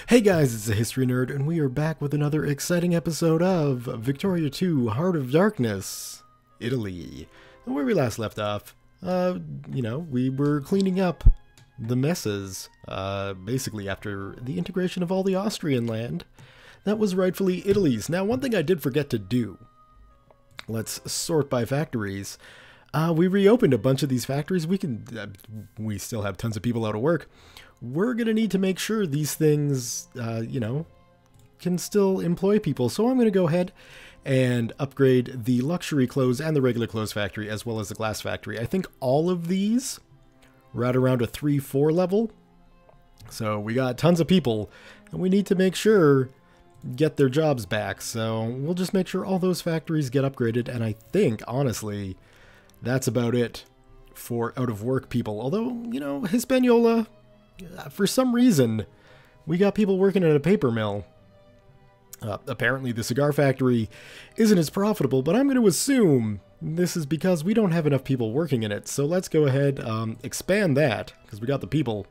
Hey guys, it's a History Nerd, and we are back with another exciting episode of Victoria 2, Heart of Darkness, Italy. And where we last left off, we were cleaning up the messes, basically after the integration of all the Austrian land that was rightfully Italy's. Now, one thing I did forget to do, let's sort by factories. We reopened a bunch of these factories. We still have tons of people out of work. We're going to need to make sure these things, can still employ people. So I'm going to go ahead and upgrade the luxury clothes and the regular clothes factory, as well as the glass factory. I think all of these are at around a 3-4 level. So we got tons of people, and we need to make sure get their jobs back. So we'll just make sure all those factories get upgraded. And I think, honestly, that's about it for out of work people. Although, Hispaniola, for some reason, we got people working at a paper mill. Apparently the cigar factory isn't as profitable, but I'm going to assume this is because we don't have enough people working in it. So let's go ahead, expand that, because we got the people.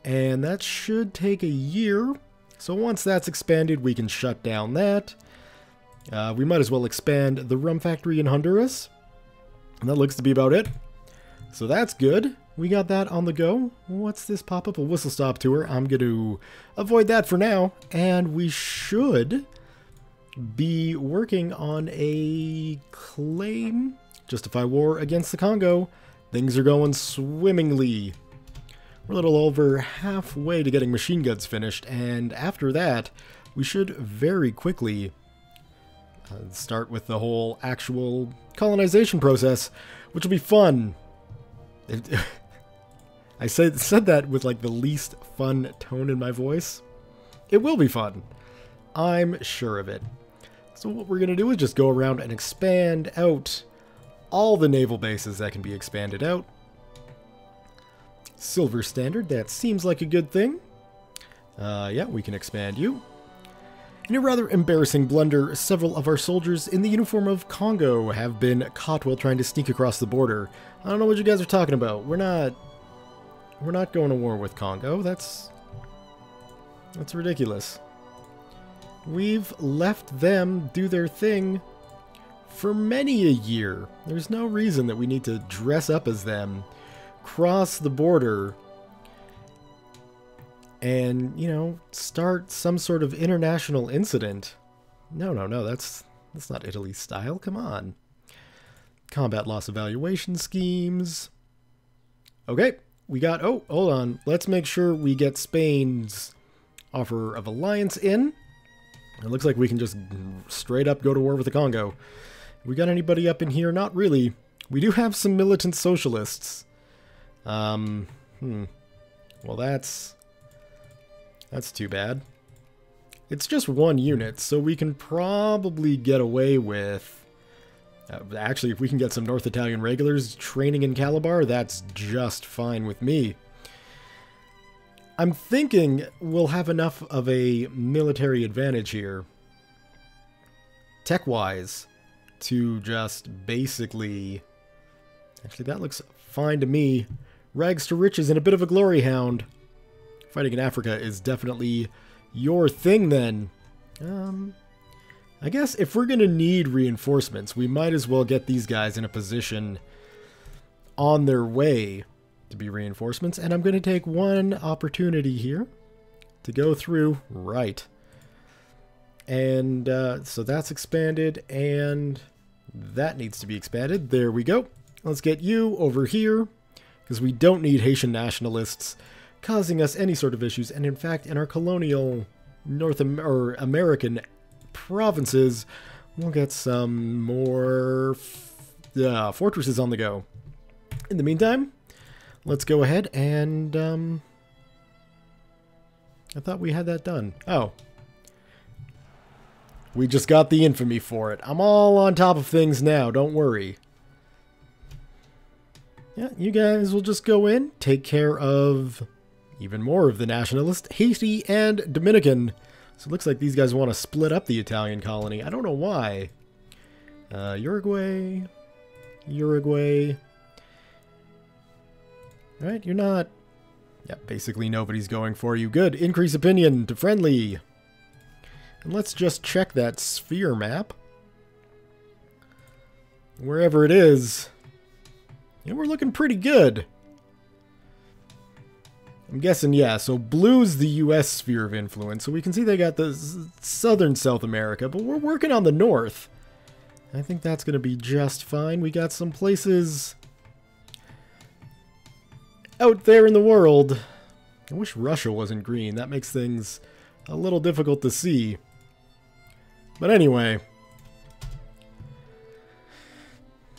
And that should take a year. So once that's expanded, we can shut down that. We might as well expand the rum factory in Honduras. And that looks to be about it. So that's good. We got that on the go. What's this pop-up? A whistle stop tour. I'm going to avoid that for now. And we should be working on a claim. Justify war against the Congo. Things are going swimmingly. We're a little over halfway to getting machine guns finished. And after that, we should very quickly start with the whole actual colonization process, which will be fun. I said that with like the least fun tone in my voice. It will be fun. I'm sure of it. So what we're going to do is just go around and expand out all the naval bases that can be expanded out. Silver standard, that seems like a good thing. Yeah, we can expand you. In a rather embarrassing blunder, several of our soldiers in the uniform of Congo have been caught while trying to sneak across the border. I don't know what you guys are talking about. We're not going to war with Congo. That's ridiculous. We've left them do their thing for many a year. There's no reason that we need to dress up as them, cross the border, and, start some sort of international incident. No, that's not Italy's style. Come on. Combat loss evaluation schemes. Okay, we got, hold on. Let's make sure we get Spain's offer of alliance in. It looks like we can just straight up go to war with the Congo. We got anybody up in here? Not really. We do have some militant socialists. Well, that's too bad. It's just one unit, so we can probably get away with... actually, if we can get some North Italian regulars training in Calabar, that's just fine with me. I'm thinking we'll have enough of a military advantage here, tech-wise, to just basically... Actually, that looks fine to me. Rags to riches and a bit of a glory hound. Fighting in Africa is definitely your thing, then. I guess if we're going to need reinforcements, we might as well get these guys in a position on their way to be reinforcements. And I'm going to take one opportunity here to go through. Right. And so that's expanded, and that needs to be expanded. There we go. Let's get you over here, because we don't need Haitian nationalists causing us any sort of issues. And in fact, in our colonial American provinces, we'll get some more fortresses on the go. In the meantime, let's go ahead and I thought we had that done. Oh, we just got the infamy for it. I'm all on top of things now, don't worry. Yeah, you guys will just go in, take care of even more of the nationalists, Haiti and Dominican. So it looks like these guys want to split up the Italian colony. I don't know why. Uruguay. Alright, you're not Yeah, basically nobody's going for you. Good. Increase opinion to friendly. And let's just check that sphere map. Wherever it is. Yeah, we're looking pretty good. I'm guessing, yeah, so blue's the U.S. sphere of influence. So we can see they got the southern South America, but we're working on the north. I think that's going to be just fine. We got some places out there in the world. I wish Russia wasn't green. That makes things a little difficult to see. But anyway,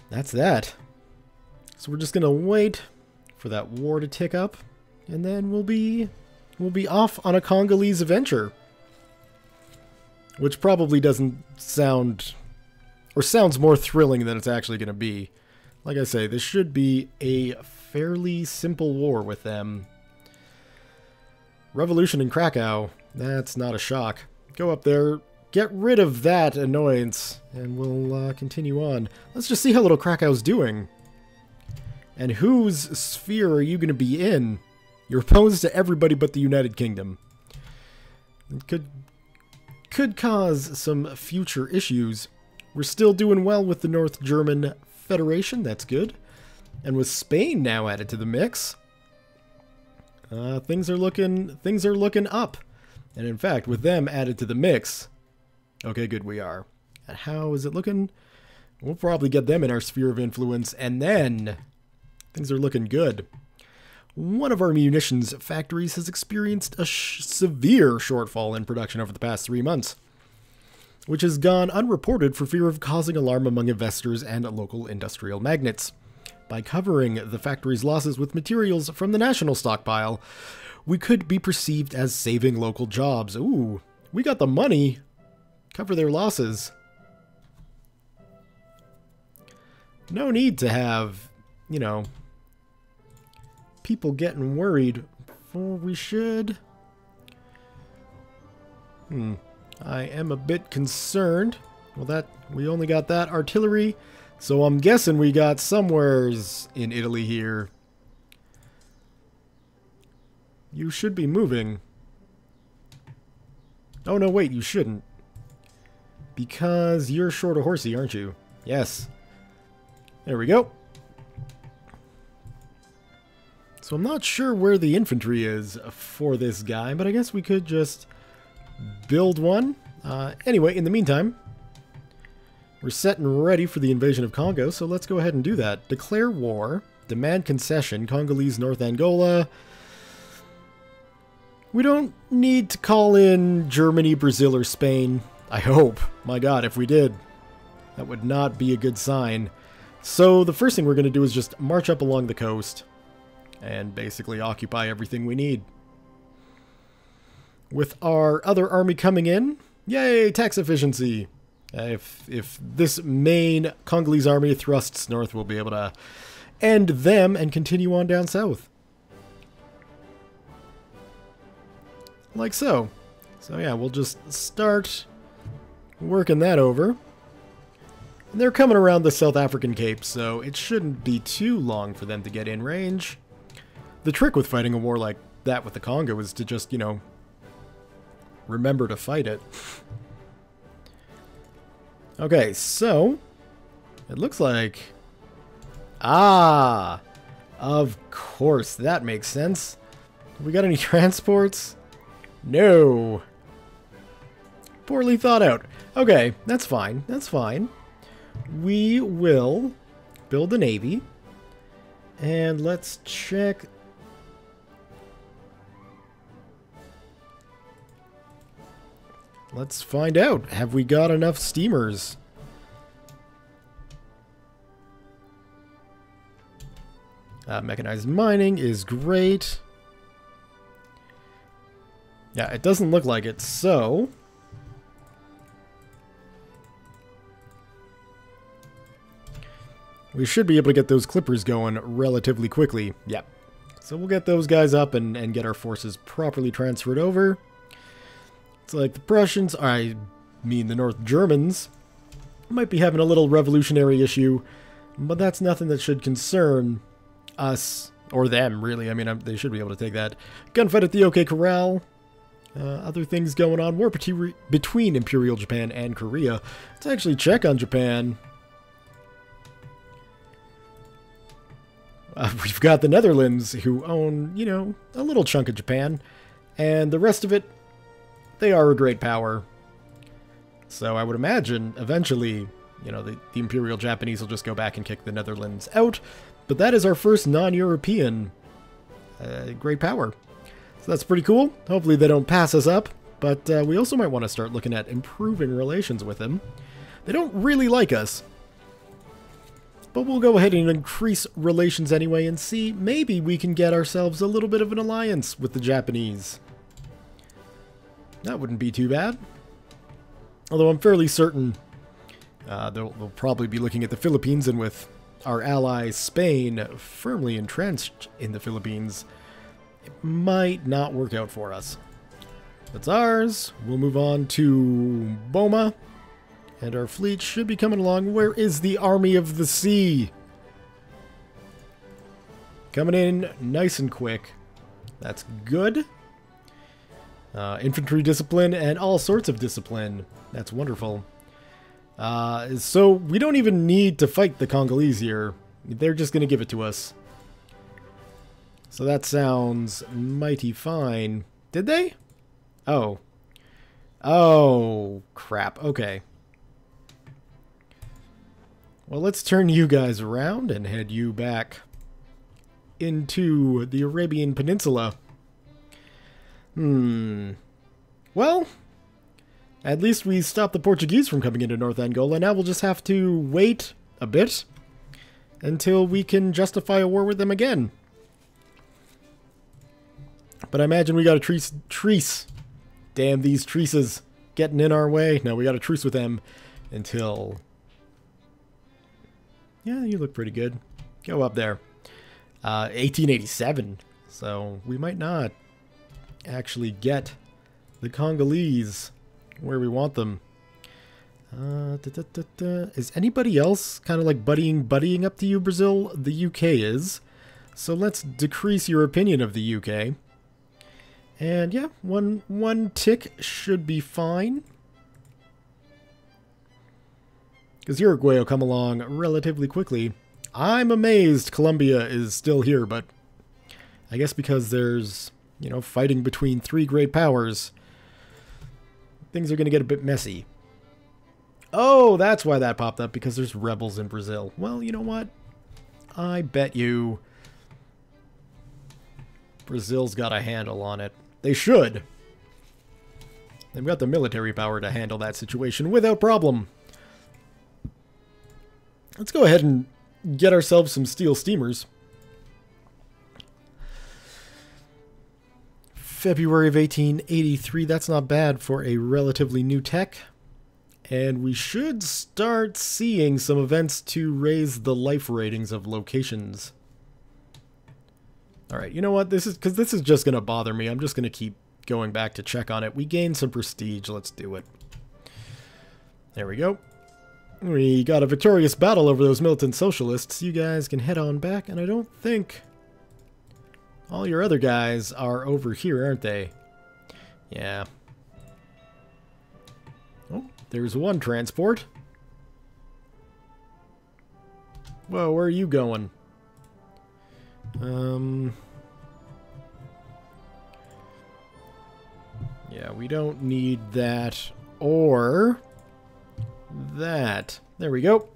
that's that. So we're just going to wait for that war to tick up, and then we'll be off on a Congolese adventure. Which probably doesn't sound, or sounds more thrilling than it's actually going to be. Like I say, this should be a fairly simple war with them. Revolution in Krakow, that's not a shock. Go up there, get rid of that annoyance, and we'll continue on. Let's just see how little Krakow's doing. And whose sphere are you going to be in? You're opposed to everybody but the United Kingdom. It could cause some future issues. We're still doing well with the North German Federation, that's good. And with Spain now added to the mix, things are looking up. And in fact, with them added to the mix, okay, good, we are. And how is it looking? We'll probably get them in our sphere of influence, and then things are looking good. One of our munitions factories has experienced a severe shortfall in production over the past 3 months, which has gone unreported for fear of causing alarm among investors and local industrial magnates. By covering the factory's losses with materials from the national stockpile, we could be perceived as saving local jobs. Ooh, we got the money. Cover their losses. No need to have, you know, people getting worried. For we should. I am a bit concerned. Well, we only got that artillery, so I'm guessing we got somewheres in Italy here. You should be moving. Oh no, wait, you shouldn't. Because you're short a horsey, aren't you? Yes. There we go. So I'm not sure where the infantry is for this guy, but I guess we could just build one. Anyway, in the meantime, we're set and ready for the invasion of Congo, so let's go ahead and do that. Declare war, demand concession, Congolese North Angola. We don't need to call in Germany, Brazil, or Spain. I hope. My God, if we did, that would not be a good sign. So the first thing we're going to do is just march up along the coast and basically occupy everything we need. With our other army coming in, yay, tax efficiency. If this main Congolese army thrusts north, we'll be able to end them and continue on down south. Like so. So yeah, we'll just start working that over. And they're coming around the South African Cape, so it shouldn't be too long for them to get in range. The trick with fighting a war like that with the Congo is to just, you know, remember to fight it. Okay, so it looks like... Ah! Of course, that makes sense. We got any transports? No. Poorly thought out. Okay, that's fine. That's fine. We will build a navy. And let's check... Let's find out. Have we got enough steamers? Mechanized mining is great. Yeah, it doesn't look like it, so... we should be able to get those clippers going relatively quickly. Yep. So we'll get those guys up and get our forces properly transferred over. It's like the Prussians, I mean the North Germans, might be having a little revolutionary issue, but that's nothing that should concern us Or them, really. I mean, they should be able to take that. Gunfight at the OK Corral. Other things going on. War between Imperial Japan and Korea. Let's actually check on Japan. We've got the Netherlands, who own, you know, a little chunk of Japan. And the rest of it, they are a great power. So I would imagine, eventually, you know, the Imperial Japanese will just go back and kick the Netherlands out. But that is our first non-European great power. So that's pretty cool. Hopefully they don't pass us up. But we also might want to start looking at improving relations with them. They don't really like us. But we'll go ahead and increase relations anyway and see maybe we can get ourselves a little bit of an alliance with the Japanese. That wouldn't be too bad. Although I'm fairly certain they'll probably be looking at the Philippines, and with our ally Spain firmly entrenched in the Philippines, it might not work out for us. That's ours. We'll move on to Boma. And our fleet should be coming along. Where is the Army of the Sea? Coming in nice and quick. That's good. Infantry discipline and all sorts of discipline. That's wonderful. So we don't even need to fight the Congolese here. They're just going to give it to us. So that sounds mighty fine. Did they? Oh. Oh, crap. Okay. Well, let's turn you guys around and head you back into the Arabian Peninsula. Well, at least we stopped the Portuguese from coming into North Angola. Now we'll just have to wait a bit until we can justify a war with them again. But I imagine we got a truce. Damn these truces getting in our way. No, we got a truce with them until... Yeah, you look pretty good. Go up there. 1887. So we might not actually get the Congolese where we want them. Is anybody else kind of like buddying up to you, Brazil? The UK is. So let's decrease your opinion of the UK. And yeah, one tick should be fine. Because Uruguay will come along relatively quickly. I'm amazed Colombia is still here, but I guess because there's, you know, fighting between three great powers, things are going to get a bit messy. Oh, that's why that popped up, because there's rebels in Brazil. Well, you know what? I bet you Brazil's got a handle on it. They should. They've got the military power to handle that situation without problem. Let's go ahead and get ourselves some steel steamers. February of 1883, that's not bad for a relatively new tech. And we should start seeing some events to raise the life ratings of locations. Alright, you know what? This is just going to bother me. I'm just going to keep going back to check on it. We gained some prestige. Let's do it. There we go. We got a victorious battle over those militant socialists. You guys can head on back, and I don't think all your other guys are over here, aren't they? Yeah. Oh, there's one transport. Whoa, where are you going? Yeah, we don't need that or that. There we go.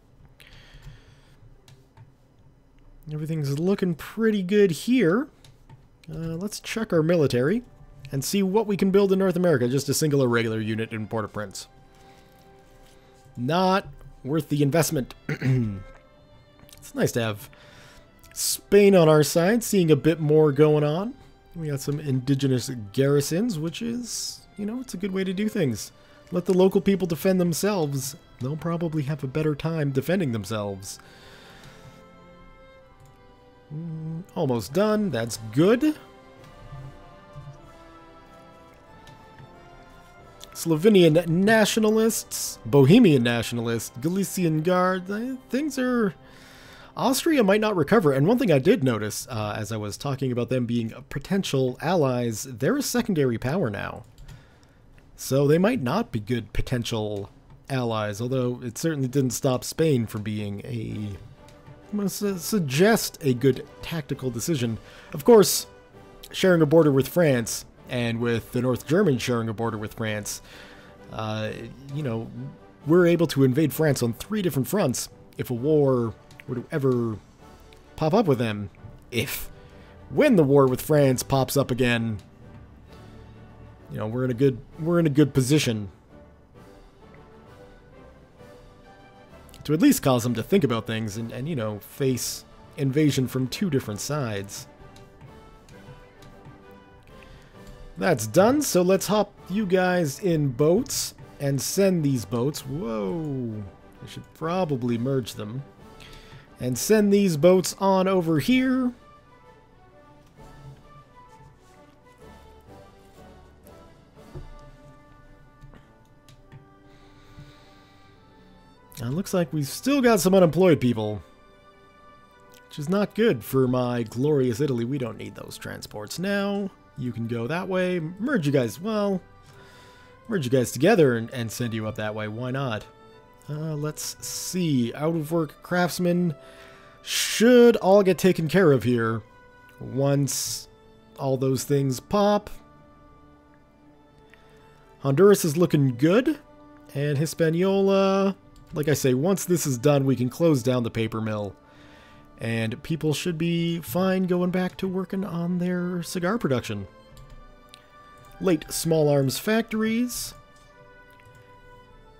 Everything's looking pretty good here. Let's check our military and see what we can build in North America. Just a single irregular unit in Port-au-Prince. Not worth the investment. It's nice to have Spain on our side, seeing a bit more going on. We got some indigenous garrisons, which is, you know, it's a good way to do things. Let the local people defend themselves. They'll probably have a better time defending themselves. Almost done. That's good. Slovenian nationalists, Bohemian nationalists, Galician Guard. Things are... Austria might not recover, and one thing I did notice, as I was talking about them being potential allies, they're a secondary power now. So they might not be good potential allies, although it certainly didn't stop Spain from being a... I must suggest a good tactical decision. Of course, sharing a border with France, and with the North Germans sharing a border with France, you know, we're able to invade France on 3 different fronts if a war were to ever pop up with them. When the war with France pops up again, you know, we're in a good position to at least cause them to think about things and you know, face invasion from 2 different sides. That's done, so let's hop you guys in boats and send these boats. Whoa, I should probably merge them. And send these boats on over here. It looks like we've still got some unemployed people, which is not good for my glorious Italy. We don't need those transports now. You can go that way. Merge you guys, well, merge you guys together and send you up that way. Why not? Let's see. Out of work craftsmen should all get taken care of here once all those things pop. Honduras is looking good. And Hispaniola, like I say, once this is done, we can close down the paper mill. And people should be fine going back to working on their cigar production. Late small arms factories.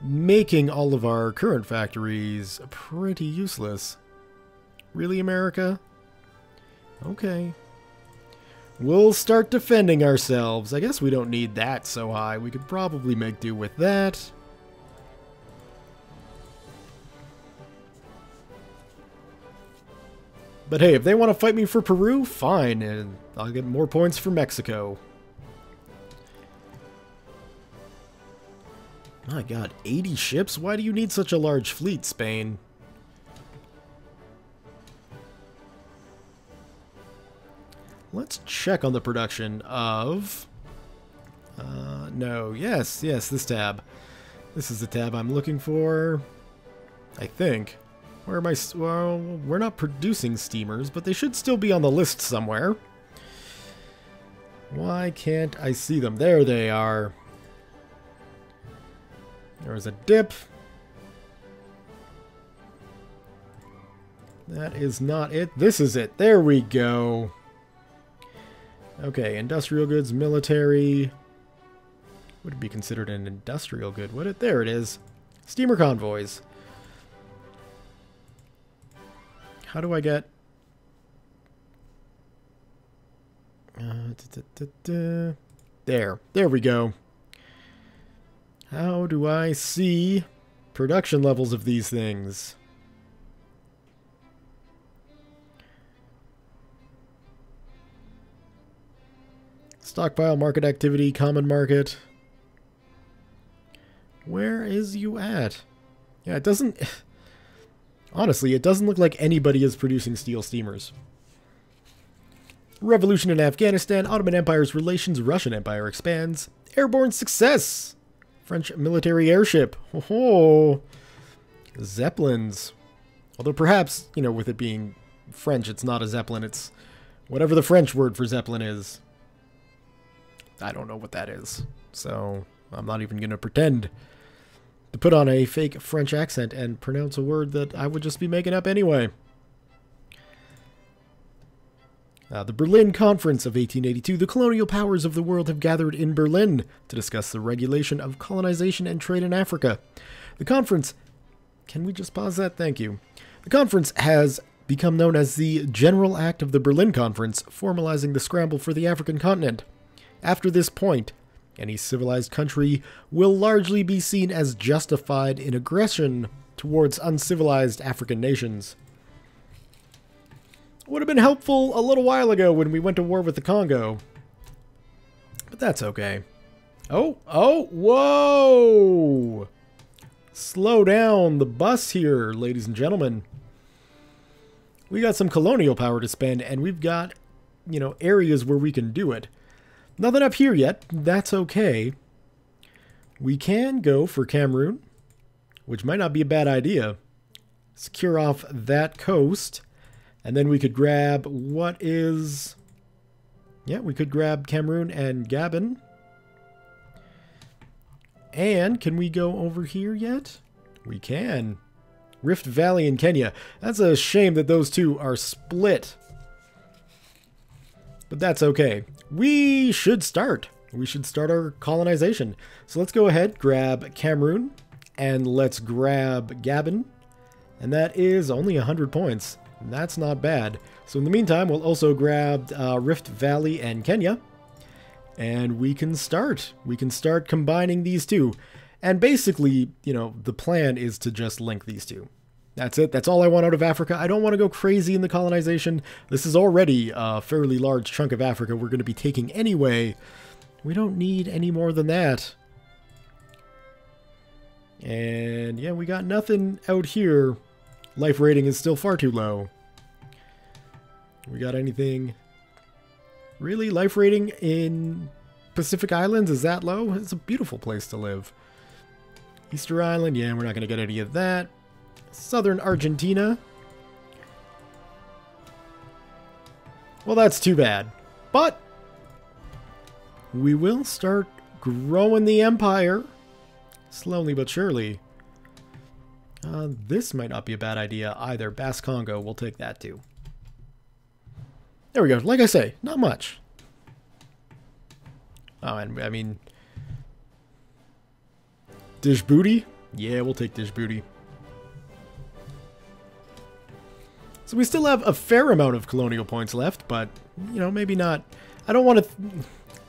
Making all of our current factories pretty useless. Really, America? Okay. We'll start defending ourselves. I guess we don't need that so high. We could probably make do with that. But hey, if they want to fight me for Peru, fine, and I'll get more points for Mexico. My god, 80 ships? Why do you need such a large fleet, Spain? Let's check on the production of... no, yes, this tab. This is the tab I'm looking for, I think. Where am I? Well, we're not producing steamers, but they should still be on the list somewhere. Why can't I see them? There they are. There was a dip. That is not it. This is it. There we go. Okay, industrial goods, military. Would it be considered an industrial good? Would it? There it is. Steamer convoys. How do I get... There. There we go. How do I see production levels of these things? Stockpile, market activity, common market. Where is you at? Yeah, it doesn't... Honestly, it doesn't look like anybody is producing steel steamers. Revolution in Afghanistan, Ottoman Empire's relations, Russian Empire expands. Airborne success! French military airship. Oh, Zeppelins. Although perhaps, you know, with it being French, it's not a Zeppelin, it's whatever the French word for Zeppelin is. I don't know what that is, so I'm not even going to pretend to put on a fake French accent and pronounce a word that I would just be making up anyway. The Berlin Conference of 1882. The colonial powers of the world have gathered in Berlin to discuss the regulation of colonization and trade in Africa. The conference... Can we just pause that? Thank you. The conference has become known as the General Act of the Berlin Conference, formalizing the scramble for the African continent. After this point, any civilized country will largely be seen as justified in aggression towards uncivilized African nations. Would have been helpful a little while ago when we went to war with the Congo. But that's okay. Oh, whoa! Slow down the bus here, ladies and gentlemen. We got some colonial power to spend, and we've got, you know, areas where we can do it. Nothing up here yet. That's okay. We can go for Cameroon, which might not be a bad idea. Secure off that coast, and then we could grab what is... Yeah, we could grab Cameroon and Gabon. And can we go over here yet? We can. Rift Valley in Kenya. That's a shame that those two are split. But that's okay. We should start. We should start our colonization. So let's go ahead, grab Cameroon, and let's grab Gabon. And that is only 100 points. That's not bad. So in the meantime, we'll also grab Rift Valley and Kenya. And we can start. We can start combining these two. And basically, you know, the plan is to just link these two. That's it. That's all I want out of Africa. I don't want to go crazy in the colonization. This is already a fairly large chunk of Africa we're going to be taking anyway. We don't need any more than that. And yeah, we got nothing out here. Life rating is still far too low. We got anything? Really? Life rating in Pacific Islands is that low? It's a beautiful place to live. Easter Island, yeah, we're not going to get any of that. Southern Argentina. Well, that's too bad. But we will start growing the empire. Slowly but surely. This might not be a bad idea either. Bass Congo, we'll take that too. There we go. Like I say, not much. Oh, and I mean... Dish booty? Yeah, we'll take dish booty. So we still have a fair amount of colonial points left, but, you know, maybe not. I don't want to...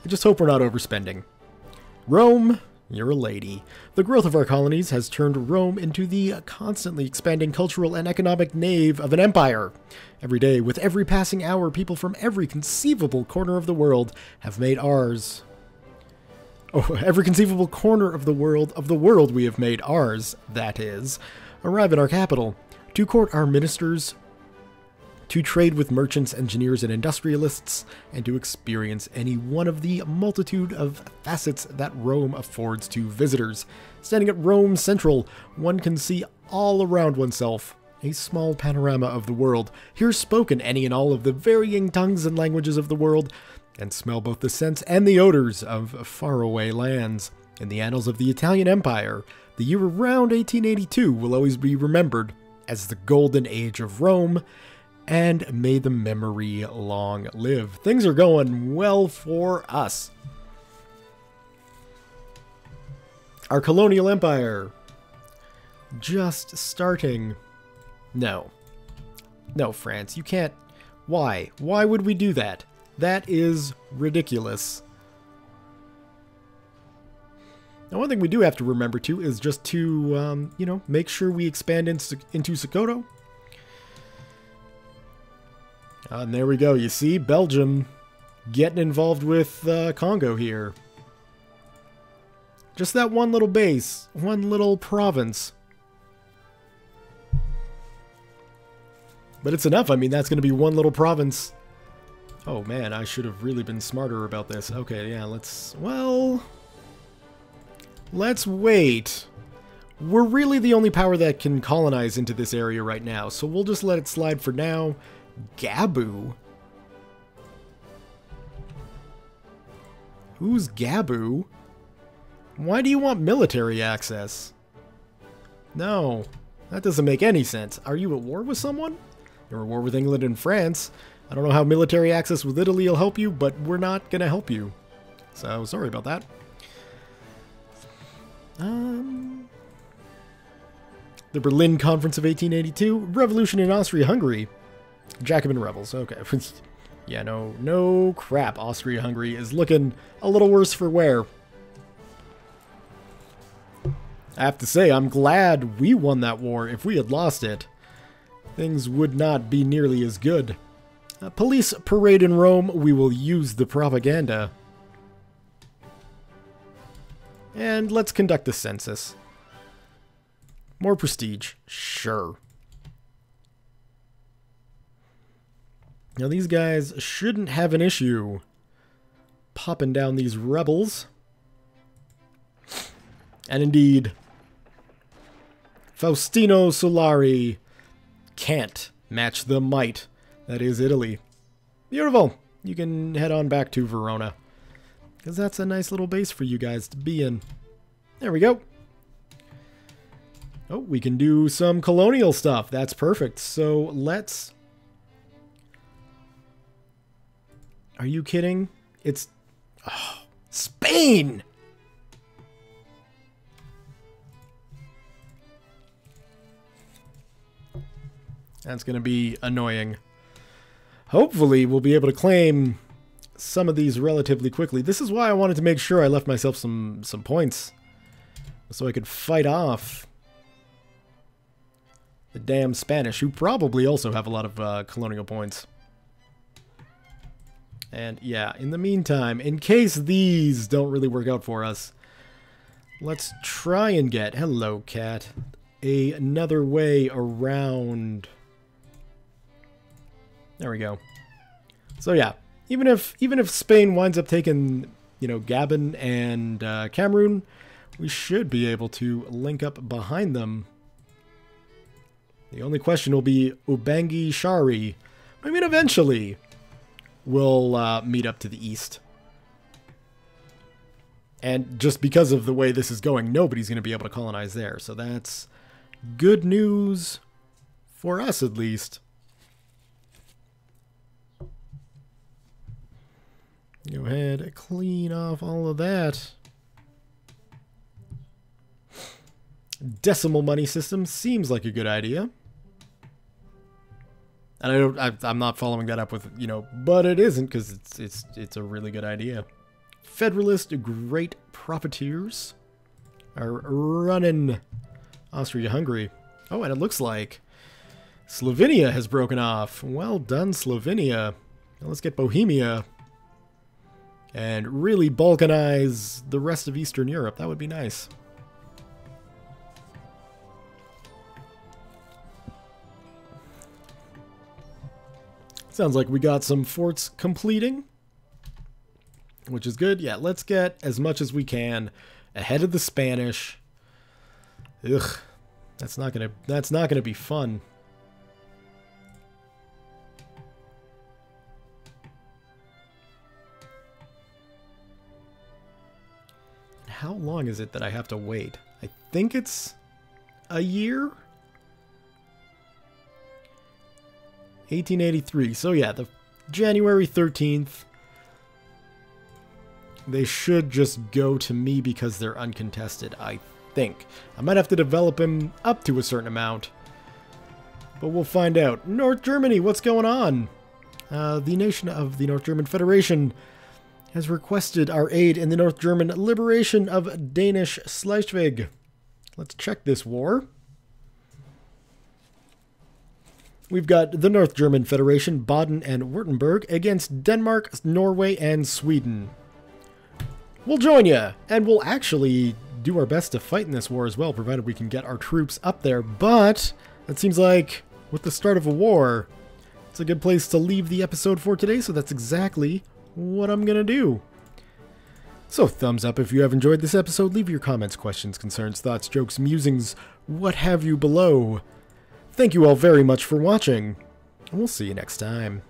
I just hope we're not overspending. Rome, you're a lady. The growth of our colonies has turned Rome into the constantly expanding cultural and economic nave of an empire. Every day, with every passing hour, people from every conceivable corner of the world have made ours. Oh, every conceivable corner of the world we have made ours, that is, arrive in our capital, to court our ministers, to trade with merchants, engineers, and industrialists, and to experience any one of the multitude of facets that Rome affords to visitors. Standing at Rome Central, one can see all around oneself a small panorama of the world, hear spoken any and all of the varying tongues and languages of the world, and smell both the scents and the odors of faraway lands. In the annals of the Italian Empire, the year around 1882 will always be remembered as the golden age of Rome, and may the memory long live. Things are going well for us. Our colonial empire, just starting. No, France, you can't. Why? Why would we do that? That is ridiculous. Now, one thing we do have to remember, too, is just to, you know, make sure we expand into Sokoto. And there we go. You see, Belgium getting involved with Congo here. Just that one little base, one little province. But it's enough. I mean, that's going to be one little province. Oh man, I should have really been smarter about this. Okay, yeah, let's wait. We're really the only power that can colonize into this area right now, so we'll just let it slide for now. Gabu? Who's Gabu? Why do you want military access? No, that doesn't make any sense. Are you at war with someone? You're at war with England and France. I don't know how military access with Italy will help you, but we're not going to help you. So, sorry about that. The Berlin Conference of 1882, Revolution in Austria-Hungary. Jacobin rebels, okay. Yeah, no crap. Austria-Hungary is looking a little worse for wear. I have to say, I'm glad we won that war. If we had lost it, things would not be nearly as good. Police parade in Rome, we will use the propaganda. And let's conduct a census. More prestige, sure. Now these guys shouldn't have an issue popping down these rebels. And indeed, Faustino Solari can't match the might that is Italy. Beautiful. You can head on back to Verona, because that's a nice little base for you guys to be in. There we go. Oh, we can do some colonial stuff. That's perfect. So let's... Are you kidding? It's... Oh, Spain! That's going to be annoying. Hopefully, we'll be able to claim some of these relatively quickly. This is why I wanted to make sure I left myself some points, so I could fight off the damn Spanish, who probably also have a lot of colonial points. And yeah, in the meantime, in case these don't really work out for us, let's try and get, hello cat, another way around. There we go. So yeah, even if Spain winds up taking, you know, Gabon and Cameroon, we should be able to link up behind them. The only question will be Ubangi Shari. I mean, eventually we'll meet up to the east. And just because of the way this is going, nobody's going to be able to colonize there. So that's good news for us, at least. Go ahead, clean off all of that. Decimal money system seems like a good idea. And I'm not following that up with, you know, but it isn't, because it's a really good idea. Federalist great profiteers are running Austria-Hungary. Oh, and it looks like Slovenia has broken off. Well done, Slovenia. Now let's get Bohemia and really balkanize the rest of Eastern Europe. That would be nice. Sounds like we got some forts completing, which is good. Yeah, let's get as much as we can ahead of the Spanish. Ugh, that's not gonna be fun. How long is it that I have to wait? I think it's a year? 1883. So yeah, the January 13th. They should just go to me because they're uncontested, I think. I might have to develop him up to a certain amount, but we'll find out. North Germany, what's going on? The nation of the North German Federation has requested our aid in the North German liberation of Danish Schleswig. Let's check this war. We've got the North German Federation, Baden and Württemberg, against Denmark, Norway, and Sweden. We'll join you, and we'll actually do our best to fight in this war as well, provided we can get our troops up there. But it seems like with the start of a war, it's a good place to leave the episode for today, so that's exactly what I'm gonna do. So thumbs up if you have enjoyed this episode. Leave your comments, questions, concerns, thoughts, jokes, musings, what have you below. Thank you all very much for watching, and we'll see you next time.